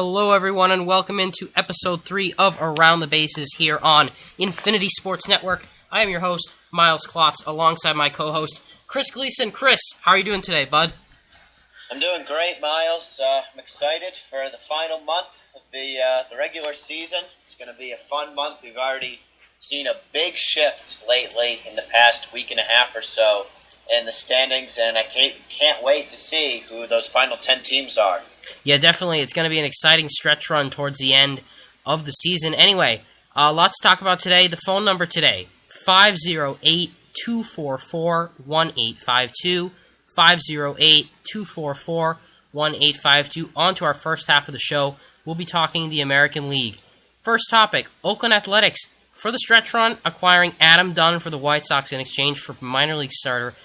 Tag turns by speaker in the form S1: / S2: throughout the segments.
S1: Hello, everyone, and welcome into episode 3 of Around the Bases here on Infinity Sports Network. I am your host, Miles Klotz, alongside my co-host, Chris Gleason. Chris, how are you doing today, bud?
S2: I'm doing great, Miles. I'm excited for the final month of the regular season. It's going to be a fun month. We've already seen a big shift lately in the past week and a half or so in the standings, and I can't wait to see who those final 10 teams are.
S1: Yeah, definitely. It's going to be an exciting stretch run towards the end of the season. Anyway, lots to talk about today. The phone number today, 508-244-1852, 508-244-1852. On to our first half of the show. We'll be talking the American League. First topic, Oakland Athletics, for the stretch run, acquiring Adam Dunn for the White Sox in exchange for minor league starter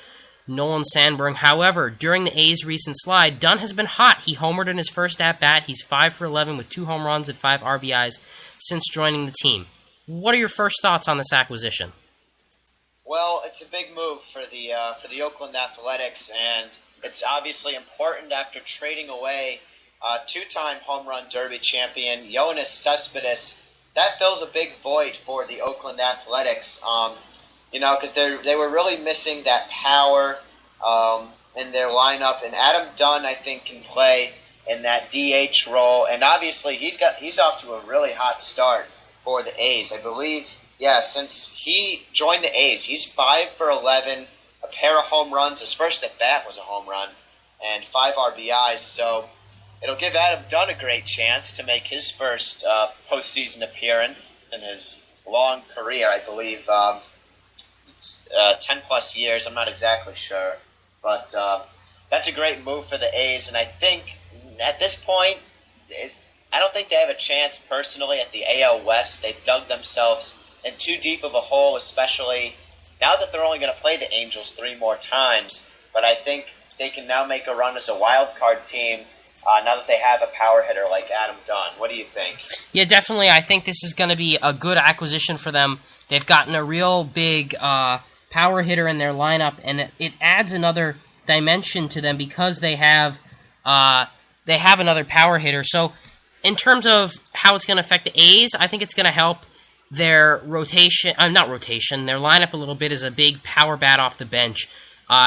S1: Nolan Sandberg. However, during the A's recent slide, Dunn has been hot. He homered in his first at-bat. He's 5 for 11 with 2 home runs and 5 RBIs since joining the team. What are your first thoughts on this acquisition?
S2: Well, it's a big move for the Oakland Athletics, and it's obviously important after trading away two-time home run derby champion Yoenis Cespedes. That fills a big void for the Oakland Athletics. Because they were really missing that power in their lineup, and Adam Dunn, I think, can play in that DH role, and obviously he's off to a really hot start for the A's. I believe, since he joined the A's, he's 5 for 11, a pair of home runs. His first at bat was a home run, and 5 RBIs. So it'll give Adam Dunn a great chance to make his first postseason appearance in his long career. I believe 10 plus years. I'm not exactly sure, but that's a great move for the A's, and I think at this point, I don't think they have a chance personally at the AL West. They've dug themselves in too deep of a hole, especially now that they're only going to play the Angels 3 more times, but I think they can now make a run as a wild card team now that they have a power hitter like Adam Dunn. What do you think? Yeah,
S1: definitely. I think this is going to be a good acquisition for them. They've gotten a real big power hitter in their lineup, and it adds another dimension to them because they have another power hitter. So in terms of how it's going to affect the A's, I think it's going to help their their lineup a little bit as a big power bat off the bench.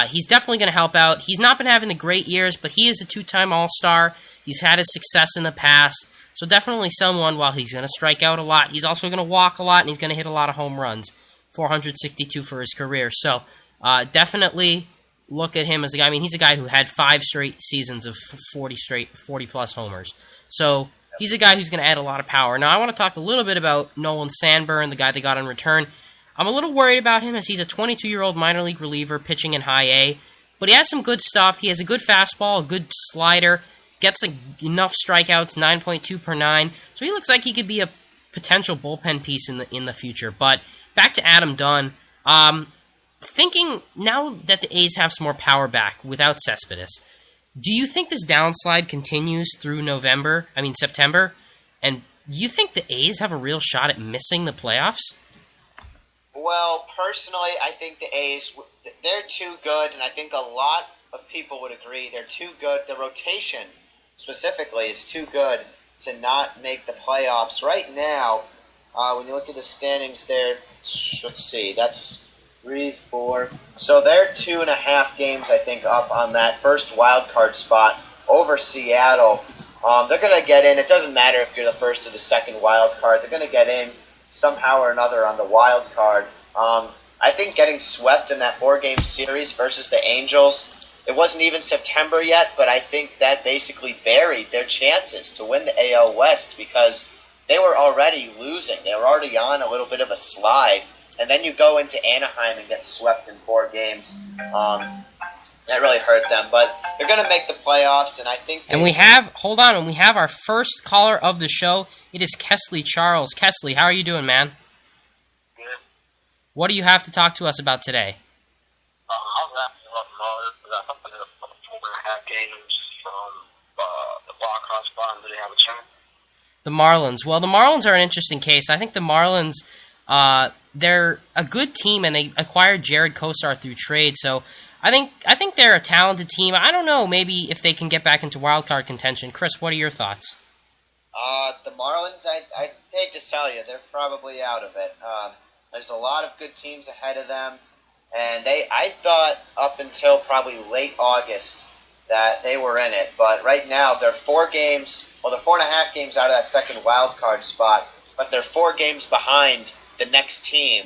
S1: He's definitely going to help out. He's not been having the great years, but he is a 2-time All-Star. He's had his success in the past. So definitely someone, while he's going to strike out a lot, he's also going to walk a lot, and he's going to hit a lot of home runs. 462 for his career. So definitely look at him as a guy. I mean, he's a guy who had 5 straight seasons of 40-plus homers. So he's a guy who's going to add a lot of power. Now, I want to talk a little bit about Nolan Sandberg, the guy they got in return. I'm a little worried about him as he's a 22-year-old minor league reliever pitching in high A. But he has some good stuff. He has a good fastball, a good slider, gets enough strikeouts, 9.2 per 9. So he looks like he could be a potential bullpen piece in the future. But back to Adam Dunn. Thinking now that the A's have some more power back without Cespedes, do you think this downslide continues through September? And do you think the A's have a real shot at missing the playoffs?
S2: Well, personally, I think the A's, they're too good, and I think a lot of people would agree they're too good. The rotation, specifically, is too good to not make the playoffs. Right now, when you look at the standings there, let's see, that's 3, 4. So they're 2.5 games, I think, up on that first wild card spot over Seattle. They're going to get in. It doesn't matter if you're the first or the second wild card. They're going to get in somehow or another on the wild card. I think getting swept in that 4-game series versus the Angels, it wasn't even September yet, but I think that basically buried their chances to win the AL West because they were already losing. They were already on a little bit of a slide. And then you go into Anaheim and get swept in 4 games. That really hurt them. But they're going to make the playoffs, and I think...
S1: we have our first caller of the show. It is Kesley Charles. Kesley, how are you doing, man?
S3: Good.
S1: What do you have to talk to us about today?
S3: I was asking about the Marlins. I got something in 4.5 games from the wild card spot. Do they have a chance?
S1: The Marlins. Well, the Marlins are an interesting case. I think the Marlins, they're a good team, and they acquired Jared Kosar through trade. So I think they're a talented team. I don't know, maybe if they can get back into wild card contention. Chris, what are your thoughts?
S2: The Marlins, I hate to tell you, they're probably out of it. There's a lot of good teams ahead of them, and I thought up until probably late August that they were in it, but right now they're 4.5 games out of that second wild card spot, but they're 4 games behind the next team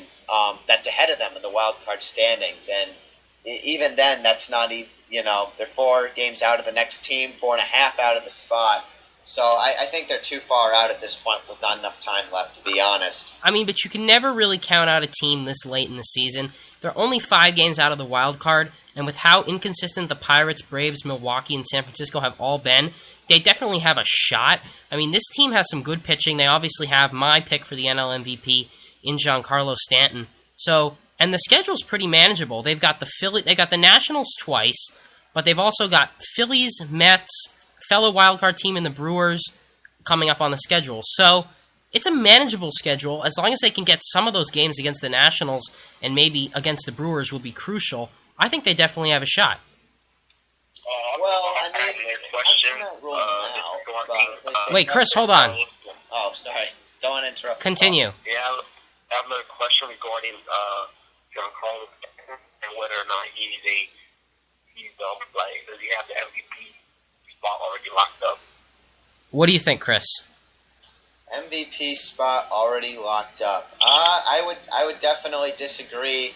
S2: that's ahead of them in the wild card standings, and even then, that's not even, they're 4 games out of the next team, 4.5 out of the spot. So I think they're too far out at this point with not enough time left, to be honest.
S1: I mean, but you can never really count out a team this late in the season. They're only 5 games out of the wild card, and with how inconsistent the Pirates, Braves, Milwaukee, and San Francisco have all been, they definitely have a shot. I mean, this team has some good pitching. They obviously have my pick for the NL MVP in Giancarlo Stanton. So, and the schedule's pretty manageable. They got the Nationals twice, but they've also got Phillies, Mets, fellow wildcard team in the Brewers coming up on the schedule. So it's a manageable schedule. As long as they can get some of those games against the Nationals and maybe against the Brewers will be crucial, I think they definitely have a shot.
S3: Question.
S1: Wait, Chris, hold on.
S2: Oh, sorry. Don't want to interrupt.
S1: Continue.
S3: Yeah, I have another question regarding Giancarlo and whether or not does he have the MVP spot already locked up?
S1: What do you think, Chris?
S2: MVP spot already locked up. I would definitely disagree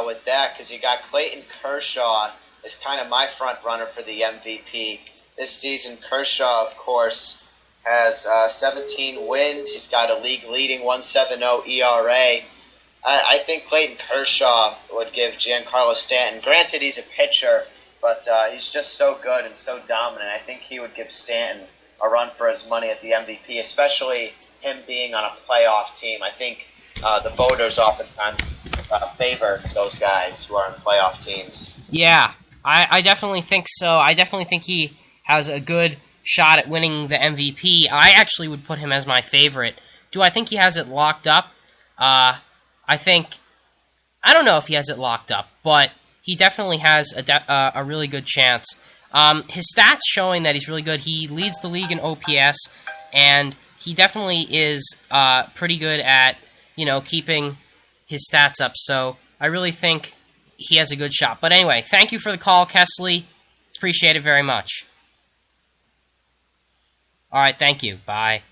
S2: with that because you got Clayton Kershaw is kind of my front runner for the MVP this season. Kershaw, of course, has 17 wins. He's got a league-leading 1.70 ERA. I think Clayton Kershaw would give Giancarlo Stanton. Granted, he's a pitcher, but he's just so good and so dominant. I think he would give Stanton a run for his money at the MVP, especially him being on a playoff team. I think the voters oftentimes favor those guys who are on playoff teams.
S1: Yeah, I definitely think so. I definitely think he has a good shot at winning the MVP. I actually would put him as my favorite. Do I think he has it locked up? I don't know if he has it locked up, but he definitely has a really good chance. His stats showing that he's really good. He leads the league in OPS, and he definitely is pretty good at, keeping his stats up. So I really think he has a good shot. But anyway, thank you for the call, Kesley. Appreciate it very much. All right, thank you. Bye.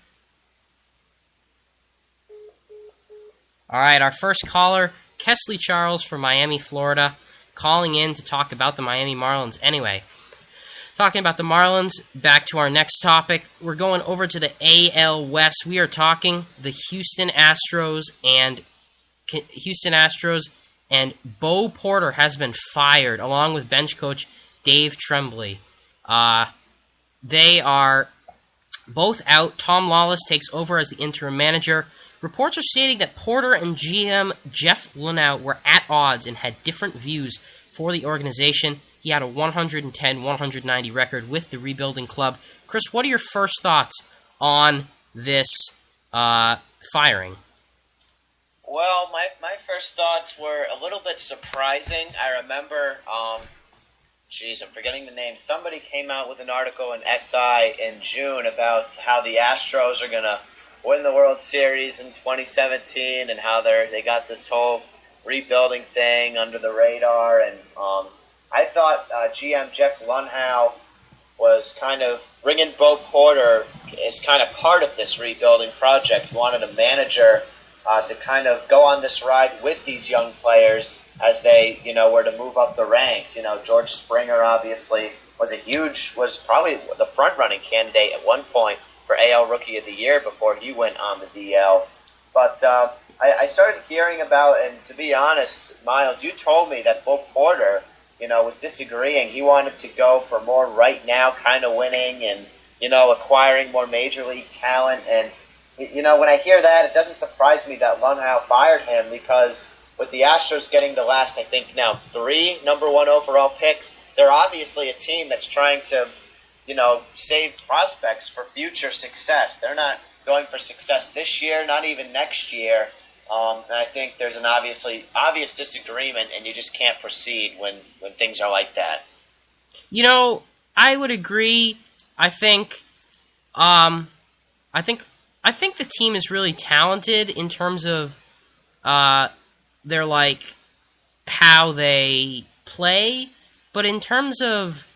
S1: All right, our first caller, Kesley Charles from Miami, Florida, calling in to talk about the Miami Marlins. Anyway, talking about the Marlins, back to our next topic. We're going over to the AL West. We are talking the Houston Astros, and Bo Porter has been fired, along with bench coach Dave Tremblay. They are both out. Tom Lawless takes over as the interim manager. Reports are stating that Porter and GM Jeff Luhnow were at odds and had different views for the organization. He had a 110-190 record with the rebuilding club. Chris, what are your first thoughts on this firing?
S2: Well, my first thoughts were a little bit surprising. I remember, I'm forgetting the name. Somebody came out with an article in SI in June about how the Astros are going to win the World Series in 2017 and how they got this whole rebuilding thing under the radar. And I thought GM Jeff Luhnow was kind of bringing Bo Porter as kind of part of this rebuilding project. He wanted a manager to kind of go on this ride with these young players as they, were to move up the ranks. George Springer obviously was probably the front-running candidate at one point for AL Rookie of the Year before he went on the DL. But I started hearing about, and to be honest, Miles, you told me that Bo Porter, was disagreeing. He wanted to go for more right now kind of winning and, acquiring more major league talent. And, when I hear that, it doesn't surprise me that Luhnow fired him because with the Astros getting the last, I think now 3 number 1 overall picks, they're obviously a team that's trying to, save prospects for future success. They're not going for success this year, not even next year. And I think there's an obvious disagreement, and you just can't proceed when things are like that.
S1: I would agree. I think I think the team is really talented in terms of their like how they play, but in terms of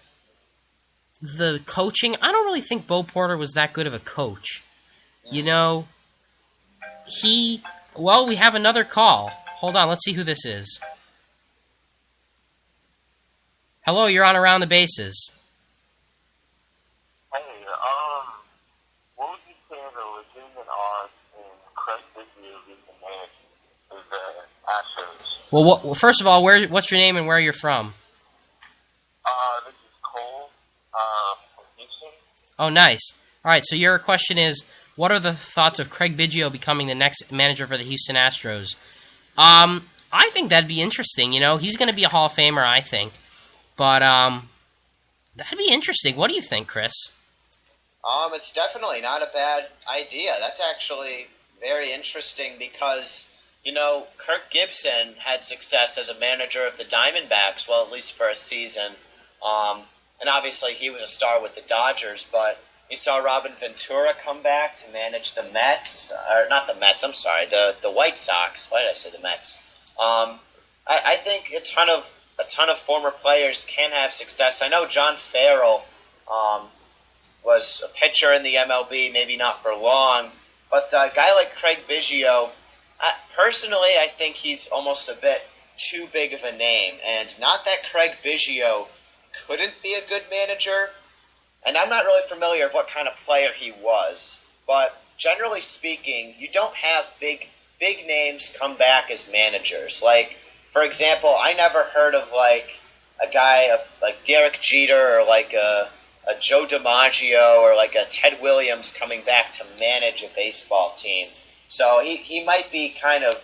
S1: the coaching, I don't really think Bo Porter was that good of a coach. You know, well, we have another call. Hold on, let's see who this is. Hello, you're on Around the Bases.
S3: Hey, what would you say the legitimate odds in Craig Biggio being the manager of the Astros?
S1: Well, first of all, what's your name and where you're from?
S3: This is Cole, from Houston.
S1: Oh, nice. All right, so your question is, what are the thoughts of Craig Biggio becoming the next manager for the Houston Astros? I think that'd be interesting. You know, he's going to be a Hall of Famer, I think. But that'd be interesting. What do you think, Chris?
S2: It's definitely not a bad idea. That's actually very interesting because, you know, Kirk Gibson had success as a manager of the Diamondbacks, well, at least for a season. And obviously he was a star with the Dodgers, but you saw Robin Ventura come back to manage the Mets, or not the Mets, I'm sorry, the White Sox. Why did I say the Mets? I think a ton of former players can have success. I know John Farrell was a pitcher in the MLB, maybe not for long, but a guy like Craig Biggio, personally, I think he's almost a bit too big of a name. And not that Craig Biggio couldn't be a good manager, and I'm not really familiar with what kind of player he was, but generally speaking, you don't have big names come back as managers. Like, for example, I never heard of like a guy of like Derek Jeter or like a Joe DiMaggio or like a Ted Williams coming back to manage a baseball team. So he might be kind of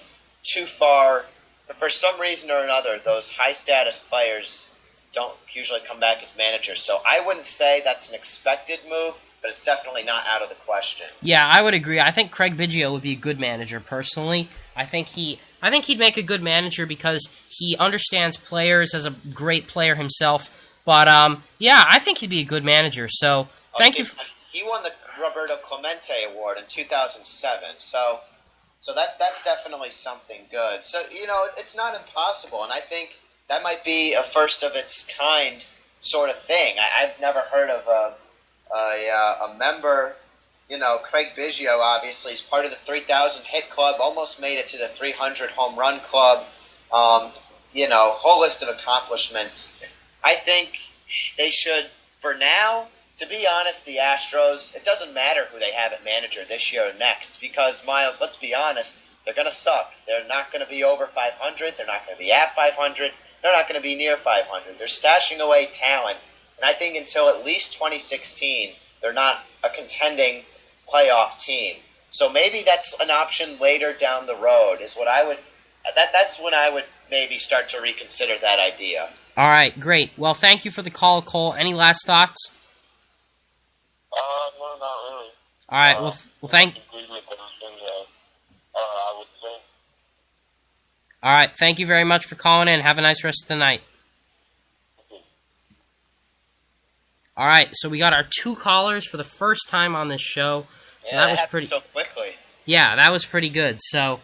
S2: too far, but for some reason or another, those high status players don't usually come back as managers. So I wouldn't say that's an expected move, but it's definitely not out of the question.
S1: Yeah, I would agree. I think Craig Biggio would be a good manager, personally. I think he'd make a good manager because he understands players as a great player himself. But, yeah, I think he'd be a good manager. So, thank you.
S2: He won the Roberto Clemente Award in 2007, so that's definitely something good. So, you know, it's not impossible, and I think that might be a first of its kind sort of thing. I've never heard of a member, you know, Craig Biggio obviously is part of the 3,000 hit club, almost made it to the 300 home run club, you know, whole list of accomplishments. I think they should, for now, to be honest, the Astros, it doesn't matter who they have at manager this year or next, because, Miles, let's be honest, they're going to suck. They're not going to be over 500. They're not going to be at 500. They're not going to be near 500. They're stashing away talent. And I think until at least 2016, they're not a contending playoff team. So maybe that's an option later down the road. That's when I would maybe start to reconsider that idea.
S1: All right, great. Well, thank you for the call, Cole. Any last thoughts?
S3: No, not really.
S1: All right, well thank.
S3: I would say.
S1: All right, thank you very much for calling in. Have a nice rest of the night. All right, so we got our 2 callers for the first time on this show. So
S2: yeah, that was pretty so quickly.
S1: Yeah, that was pretty good. So,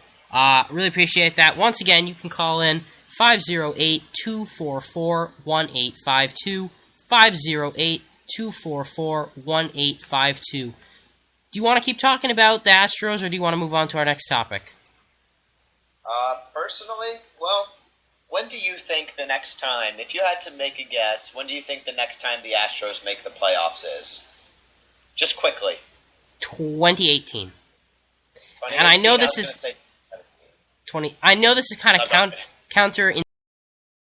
S1: really appreciate that. Once again, you can call in 508-244-1852, 508-244-1852. Do you want to keep talking about the Astros, or do you want to move on to our next topic?
S2: Personally, well, when do you think the next time, if you had to make a guess, when do you think the next time the Astros make the playoffs is? Just quickly.
S1: 2018. And I know this is 20. I know this is kind of counter.